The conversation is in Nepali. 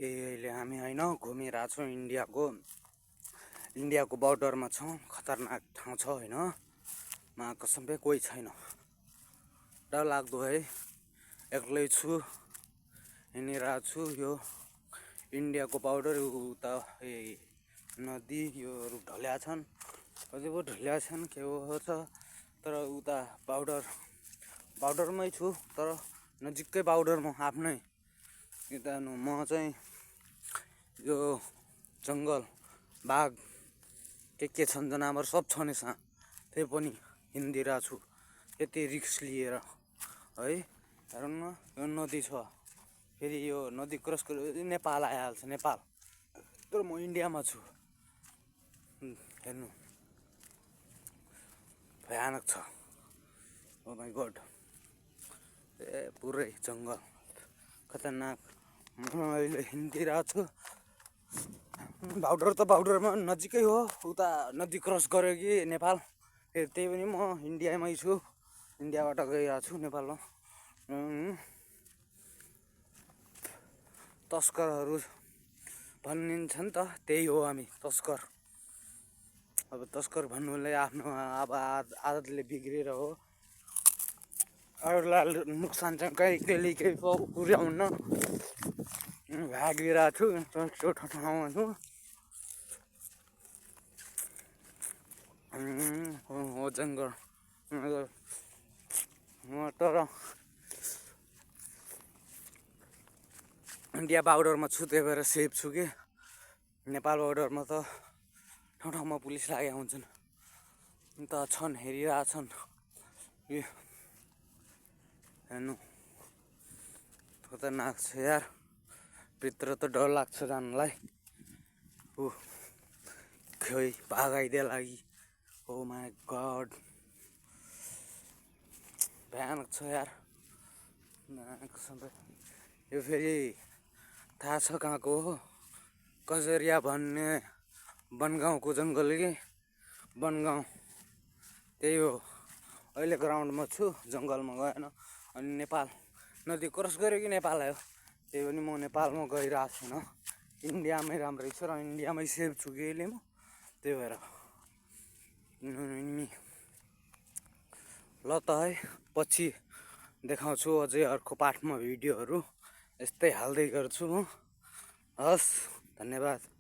अहिले हामी होइन घुमिरहेको छौँ इन्डियाको बर्डरमा छौँ। खतरनाक ठाउँ छ होइन, कसमै कोही छैन, डर लाग्दो है। एक्लै छु, हिँडिरहेको छु। यो इन्डियाको बर्डर उता नदी योहरू ढल्या छन्, अझै पो ढल्या छन् के हो छ। तर उता बार्डरमै छु, तर नजिकै बार्डरमा आफ्नै यता म चाहिँ यो जङ्गल बाघ के छन् जनावर सब छ नि त्यही पनि हिँडिरहेको छु यति रिक्स लिएर है। हेर्नु न, यो नदी छ, फेरि यो नदी क्रस गरेर नेपाल आइहाल्छ नेपाल, तर म इन्डियामा छु। हेर्नु भयानक छ, ओ माई गड। पुरै जङ्गल खतरनाक। म अहिले हिँडिरहेको छु। बार्डरमा नजिकै हो, उता नदी क्रस गर्यो कि नेपाल, फेरि त्यही पनि म इन्डियामै छु, इन्डियाबाट गइरहेको छु नेपालमा। तस्करहरू भनिन्छ नि त, त्यही हो हामी तस्कर। अब तस्कर भन्नुले आफ्नो अब आदतले बिग्रेर हो, अरूलाई नोक्सान चाहिँ केही पुर्याउन्न। भागिरहेको छु त्यो ठाउँमा छु। हो जङ्गल म तर इन्डिया बर्डरमा छु, त्यही भएर सेफ छु कि। नेपाल बर्डरमा त ठाउँमा पुलिस लागेका हुन्छन्, अन्त छन् हेरिरहेछन्। हेर्नु खतरनाक छ यार, भित्र त डर लाग्छ जानलाई। खोइ भागाइदिएला कि, ओ माई गड भयानक छ यार। यो फेरि थाहा छ कहाँको हो, कजरिया भन्ने बनगाउँको जङ्गल कि बनगाउँ, त्यही हो। अहिले ग्राउन्डमा छु, जङ्गलमा गएन। अनि नेपाल नदी क्रस गऱ्यो कि नेपाल आयो, त्यही पनि म नेपालमा गइरहेको छैन, इन्डियामै राम्रै छ र इन्डियामै सेफ छु कि अहिले म, त्यही भएर। ल त है, पछि देखाउँछु अझै अर्को पार्टमा भिडियोहरू, यस्तै हाल्दै गर्छु म। हस्, धन्यवाद।